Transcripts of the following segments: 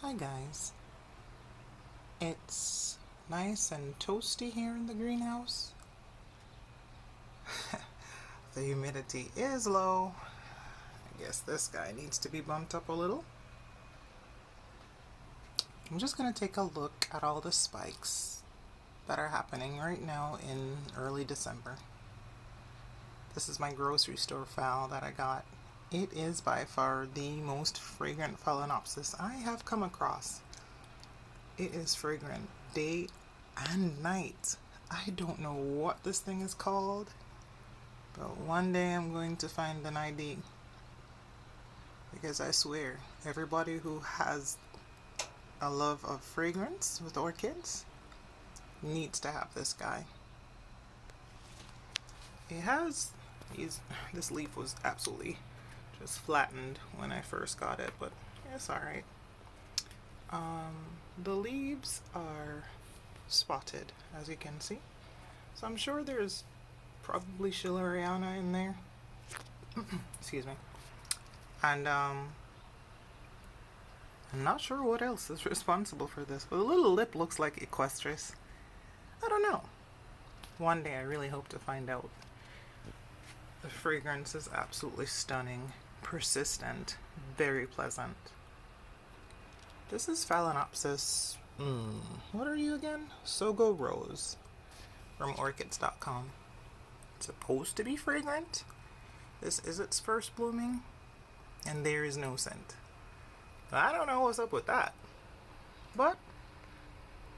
Hi guys, it's nice and toasty here in the greenhouse. The humidity is low. I guess this guy needs to be bumped up a little. I'm just going to take a look at all the spikes that are happening right now in early December. This is my grocery store phal that I got. It is by far the most fragrant Phalaenopsis I have come across. It is fragrant day and night. I don't know what this thing is called, but one day I'm going to find an ID. Because I swear, everybody who has a love of fragrance with orchids needs to have this guy. It has this leaf was absolutely just flattened when I first got it, but it's alright. The leaves are spotted, as you can see. So I'm sure there's probably Schilleriana in there. Excuse me. And I'm not sure what else is responsible for this, but the little lip looks like Equestris. I don't know. One day I really hope to find out. The fragrance is absolutely stunning, persistent, very pleasant. This is Phalaenopsis. What are you again? Sogo Rose from orchids.com. It's supposed to be fragrant. This is its first blooming, and there is no scent. I don't know what's up with that, but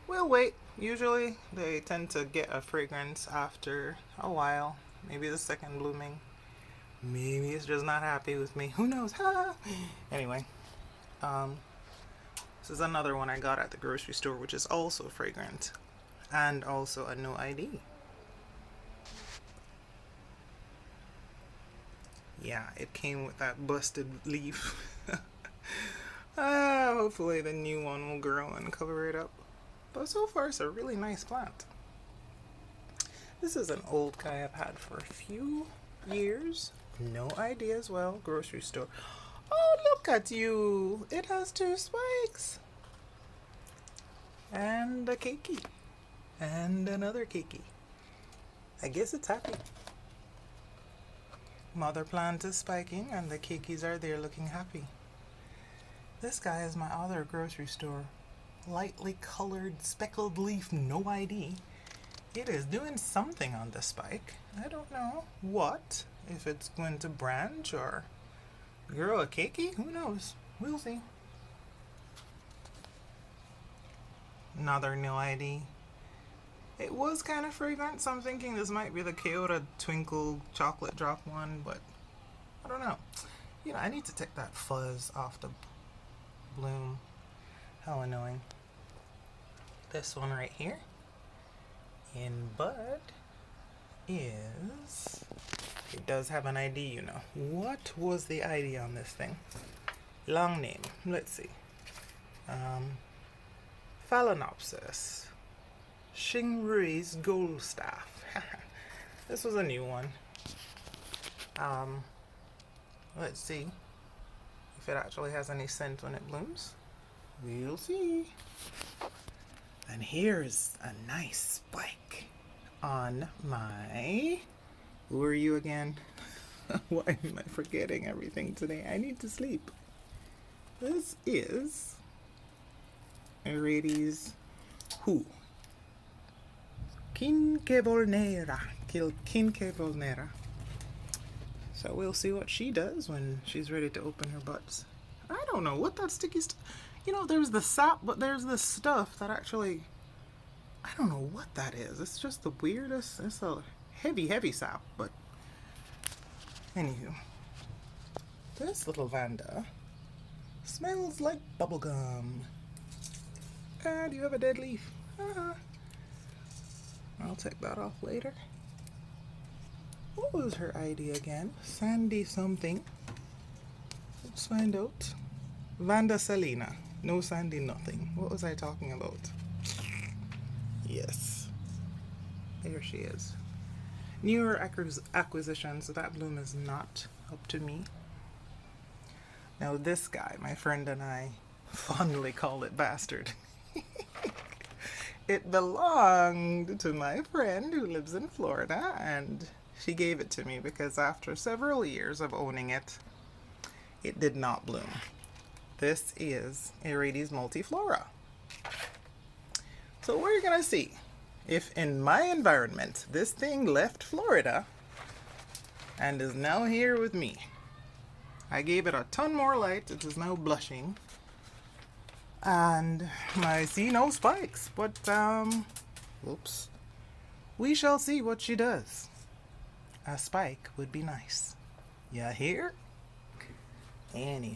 we'll wait. Usually they tend to get a fragrance after a while, maybe the second blooming. Maybe it's just not happy with me. Who knows? Anyway, this is another one I got at the grocery store, which is also fragrant and also a no ID. Yeah, it came with that busted leaf. Hopefully the new one will grow and cover it up. But so far it's a really nice plant. This is an old guy I've had for a few years. No ID as well. Grocery store. Oh, look at you. It has 2 spikes. And a keiki. And another keiki. I guess it's happy. Mother plant is spiking and the keikis are there looking happy. This guy is my other grocery store. Lightly colored speckled leaf, no ID. It is doing something on the spike. I don't know what. If it's going to branch or grow a keiki, who knows? We'll see. Another no ID. It was kind of fragrant, so I'm thinking this might be the Kyoto Twinkle Chocolate Drop one, but I don't know. You know, I need to take that fuzz off the bloom. How annoying. This one right here in bud is, it does have an ID, you know. What was the ID on this thing? Long name. Let's see. Phalaenopsis. Shingrui's Gold Staff. This was a new one. Let's see if it actually has any scent when it blooms. We'll see. And here's a nice spike on my... Who are you again? Why am I forgetting everything today? I need to sleep. This is Aerides Who? Quinquevolnera. So we'll see what she does when she's ready to open her buds. I don't know what that sticky stuff... You know, there's the sap, but there's this stuff that actually... I don't know what that is. It's just the weirdest... It's a heavy sap, but... Anywho. This little Vanda smells like bubblegum. Do you have a dead leaf? I'll take that off later. What was her ID again? Sandy something. Let's find out. Vanda Selena. No Sandy nothing. What was I talking about? Yes. There she is. Newer acquisitions, so that bloom is not up to me. Now this guy, my friend and I fondly call it bastard. It belonged to my friend who lives in Florida, and she gave it to me because after several years of owning it, it did not bloom. This is Aerides multiflora. So we're going to see if in my environment this thing left Florida and is now here with me. I gave it a ton more light. It is now blushing. And I see no spikes, but oops. We shall see what she does. A spike would be nice. Yeah, here? Anywho,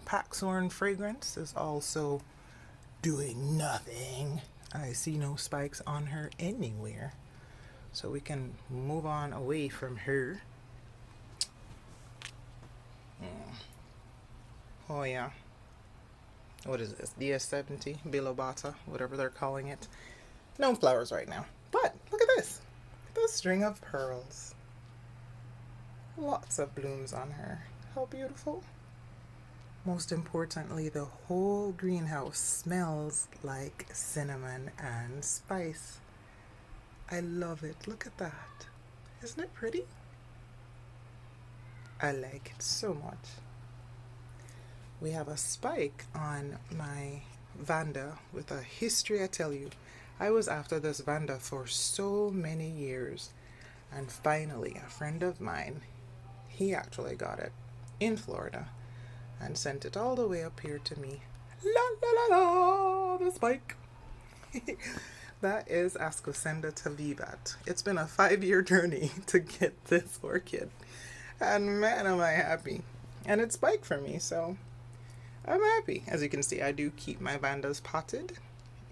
Paxorn Fragrance is also doing nothing. I see no spikes on her anywhere. So we can move on away from her. Oh yeah. What is this? DS70, Bilobata, whatever they're calling it. No flowers right now. But look at this. The string of pearls. Lots of blooms on her. How beautiful. Most importantly, the whole greenhouse smells like cinnamon and spice. I love it. Look at that. Isn't it pretty? I like it so much. We have a spike on my Vanda with a history, I tell you. I was after this Vanda for so many years. And finally, a friend of mine, he actually got it in Florida and sent it all the way up here to me. La la la la, the spike. That is Ascosenda tavivat. It's been a 5-year journey to get this orchid. And man, am I happy. And it's spiked for me, so I'm happy. As you can see, I do keep my Vandas potted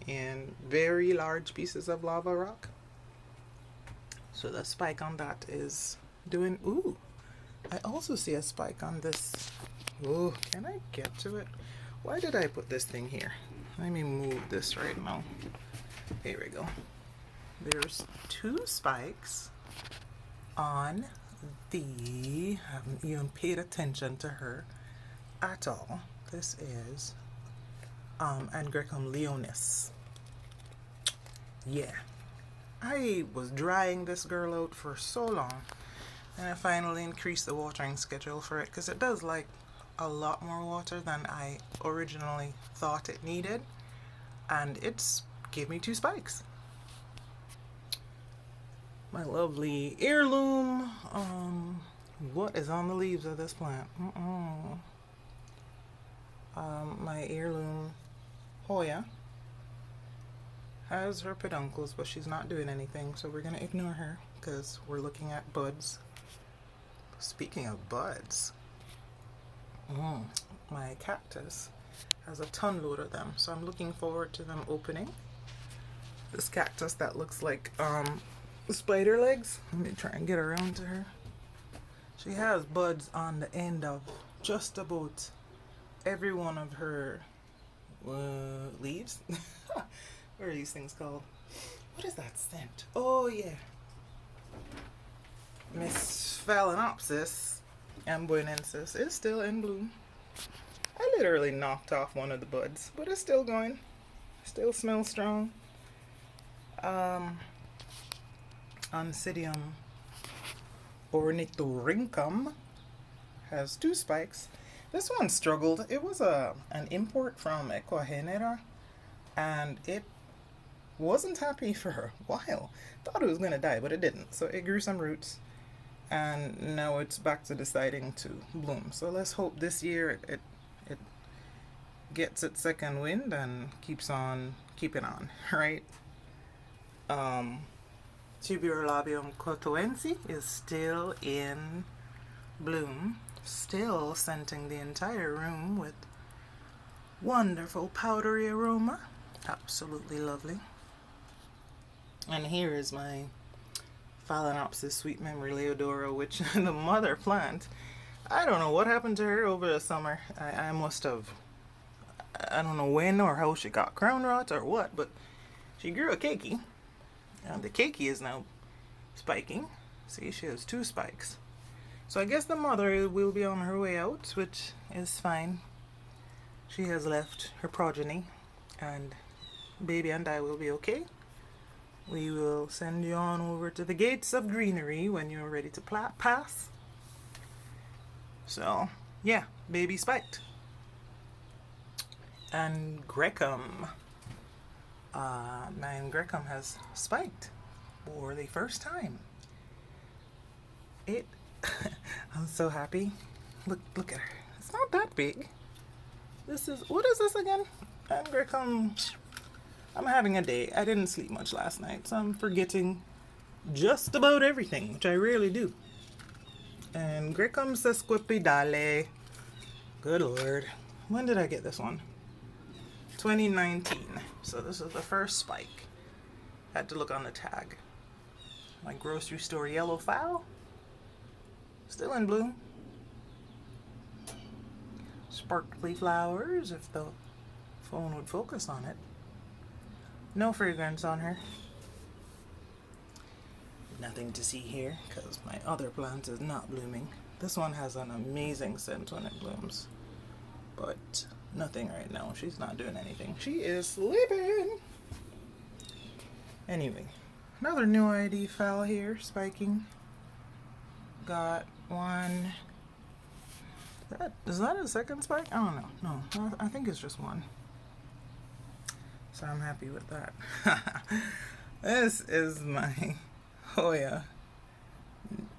in very large pieces of lava rock. So the spike on that is doing, ooh. I also see a spike on this. Ooh, can I get to it? Why did I put this thing here? Let me move this right now. Here we go. There's 2 spikes on the, I haven't even paid attention to her at all. This is Angraecum leonis. Yeah. I was drying this girl out for so long, and I finally increased the watering schedule for it because it does like a lot more water than I originally thought it needed, and it's gave me 2 spikes. My lovely heirloom. What is on the leaves of this plant? My heirloom Hoya has her peduncles, but she's not doing anything, so we're gonna ignore her because we're looking at buds. Speaking of buds, my cactus has a ton load of them, so I'm looking forward to them opening. This cactus that looks like spider legs. Let me try and get around to her. She has buds on the end of just about every one of her leaves. What are these things called? What is that scent? Oh yeah. Miss Phalaenopsis amboinensis is still in bloom. I literally knocked off one of the buds, but it's still going. Still smells strong. Oncidium ornithorhynchum has 2 spikes. This one struggled. It was an import from Ecuador, and it wasn't happy for a while. Thought it was gonna die, but it didn't. So it grew some roots, and now it's back to deciding to bloom. So let's hope this year it gets its second wind and keeps on keeping on, right? Tubular Lobium Kotowensi is still in bloom, still scenting the entire room with wonderful powdery aroma. Absolutely lovely. And here is my Phalaenopsis Sweet Memory Leodora, which the mother plant, I don't know what happened to her over the summer. I must have, I don't know when or how she got crown rot or what, but she grew a keiki. And the keiki is now spiking. See, she has 2 spikes. So I guess the mother will be on her way out, which is fine. she has left her progeny, and baby and I will be okay. We will send you on over to the gates of greenery when you're ready to pass. So, yeah, baby spiked. And Grecum. Man, Grecum has spiked for the first time. I'm so happy. Look at her. It's not that big. What is this again? And Grecum, I'm having a day. I didn't sleep much last night, so I'm forgetting just about everything, which I rarely do. And Grecum sesquipedale. Good lord. When did I get this one? 2019. So this is the first spike. Had to look on the tag. My grocery store yellow fowl. Still in bloom. Sparkly flowers, if the phone would focus on it. No fragrance on her. Nothing to see here because my other plant is not blooming. This one has an amazing scent when it blooms, but nothing right now. She's not doing anything. She is sleeping. Anyway, another new ID foul here, spiking. Got one. Is that a second spike? I don't know. No, I think it's just one. So I'm happy with that. This is my Hoya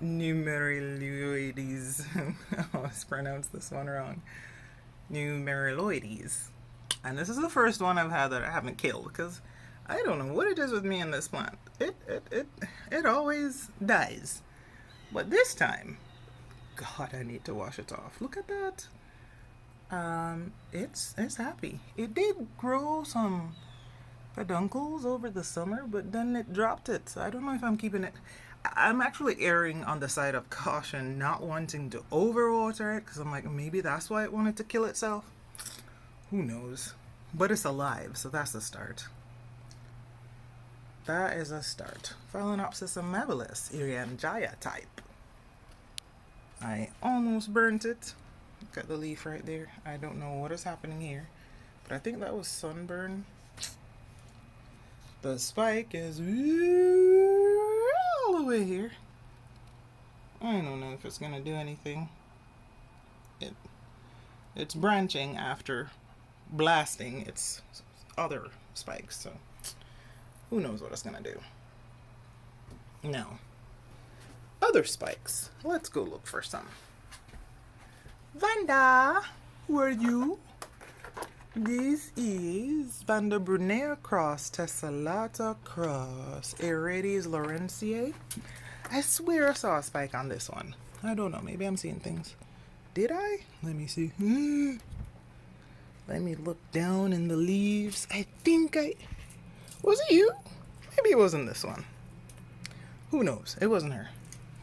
numeraloides. I always pronounce this one wrong. Numeraloides. And this is the first one I've had that I haven't killed because I don't know what it is with me and this plant. It always dies. But this time, God, I need to wash it off. Look at that. It's happy. It did grow some peduncles over the summer, but then it dropped it. So I don't know if I'm keeping it. I'm actually erring on the side of caution, not wanting to overwater it, because I'm like, maybe that's why it wanted to kill itself. Who knows? But it's alive, so that's a start. That is a start. Phalaenopsis amabilis, Irianjaya type. I almost burnt it. Look at the leaf right there. I don't know what is happening here, but I think that was sunburn. The spike is all the way here. I don't know if it's gonna do anything. It's branching after blasting its other spikes, so who knows what it's gonna do. Now, other spikes. Let's go look for some. Vanda, who are you? This is Vanda Brunea cross, Tessellata cross, Aeretes Lawrenceae. I swear I saw a spike on this one. I don't know, maybe I'm seeing things. Did I? Let me see. Let me look down in the leaves. I think was it you? Maybe it wasn't this one. Who knows? It wasn't her.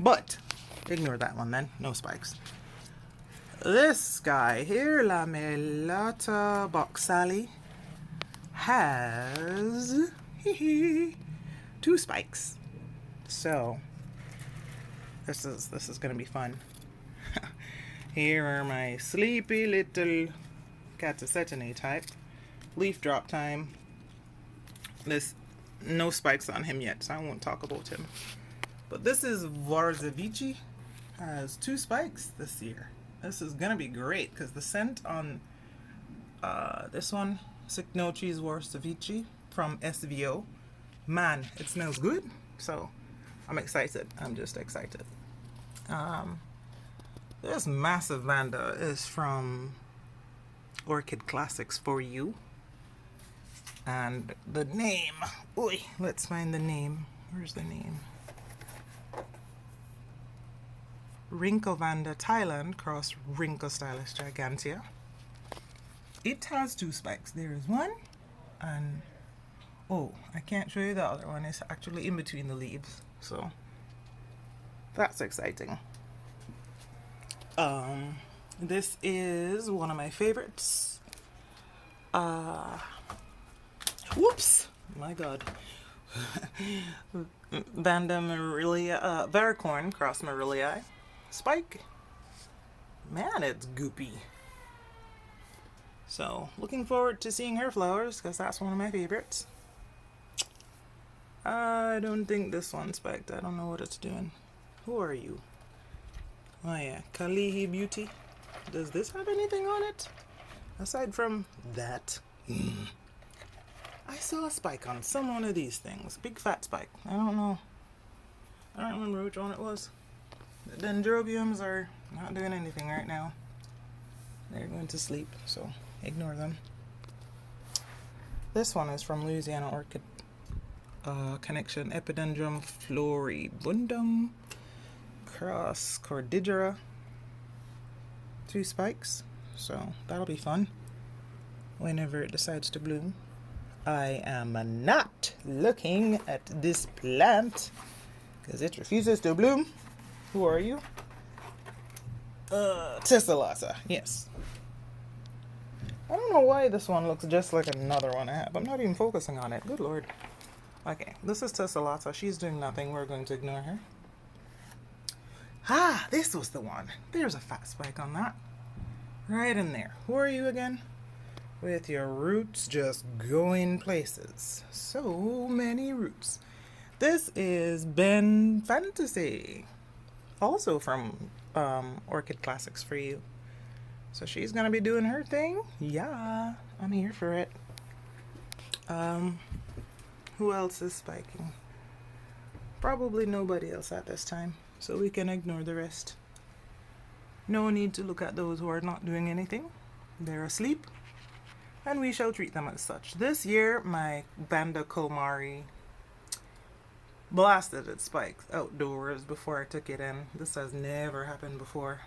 But, ignore that one then. No spikes. This guy here, Lamellata boxali, has 2 spikes. So, this is gonna be fun. Here are my sleepy little Catasetinae type. Leaf drop time. There's no spikes on him yet, so I won't talk about him. But this is Varzevici. Has 2 spikes this year. This is gonna be great because the scent on this one, Cycnoches Varzevici from SVO, man, it smells good. So I'm excited. I'm just excited. This massive Vanda is from Orchid Classics for You. And the name, let's find the name. Where's the name? Rinkovanda Thailand cross Rinkostylus gigantea. It has 2 spikes. There is one, and I can't show you the other one. It's actually in between the leaves, so that's exciting. This is one of my favorites. Whoops! My God. Vanda Marilia, Varicorn cross Marillii. Spike. Man, it's goopy. So, looking forward to seeing her flowers, because that's one of my favorites. I don't think this one's spiked. I don't know what it's doing. Who are you? Oh yeah, Kalihi Beauty. Does this have anything on it? Aside from that. I saw a spike on some one of these things. Big fat spike. I don't know. I don't remember which one it was. The dendrobiums are not doing anything right now. They're going to sleep, so ignore them. This one is from Louisiana Orchid Connection Epidendrum floribundum cross cordillera. 2 spikes, so that'll be fun whenever it decides to bloom. I am not looking at this plant because it refuses to bloom. Who are you? Tessellata, yes. I don't know why this one looks just like another one I have. I'm not even focusing on it. Good lord. Okay, this is Tessellata. She's doing nothing. We're going to ignore her. Ah, this was the one. There's a fat spike on that. Right in there. Who are you again? With your roots just going places. So many roots. This is Ben Fantasy. Also from Orchid Classics for you. So she's gonna be doing her thing. Yeah, I'm here for it. Who else is spiking? Probably nobody else at this time, so we can ignore the rest. No need to look at those who are not doing anything. They're asleep, and we shall treat them as such. This year, my Banda Komari blasted its spikes outdoors before I took it in. This has never happened before.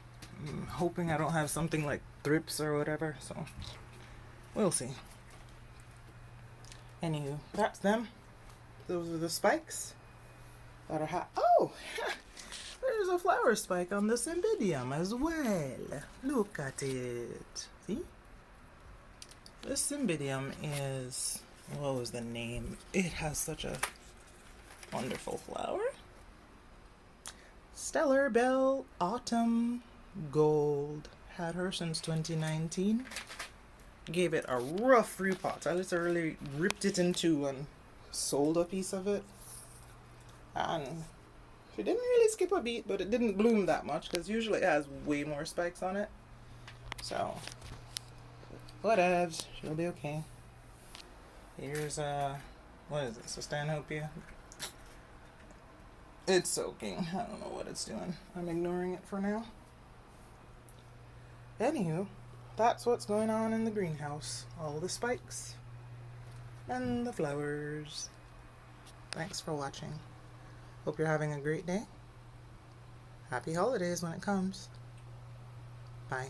I'm hoping I don't have something like thrips or whatever, so we'll see. Anywho, that's them. Those are the spikes that are hot. Oh, there's a flower spike on the Cymbidium as well. Look at it. See? This Cymbidium is, what was the name? It has such a wonderful flower. Stellar Bell Autumn Gold. Had her since 2019. Gave it a rough repot. I literally ripped it in two and sold a piece of it. And she didn't really skip a beat, but it didn't bloom that much because usually it has way more spikes on it. So, whatevs. She'll be okay. Here's what is this? A Stanhopea? It's soaking. I don't know what it's doing. I'm ignoring it for now. Anywho, that's what's going on in the greenhouse. All the spikes and the flowers. Thanks for watching. Hope you're having a great day. Happy holidays when it comes. Bye.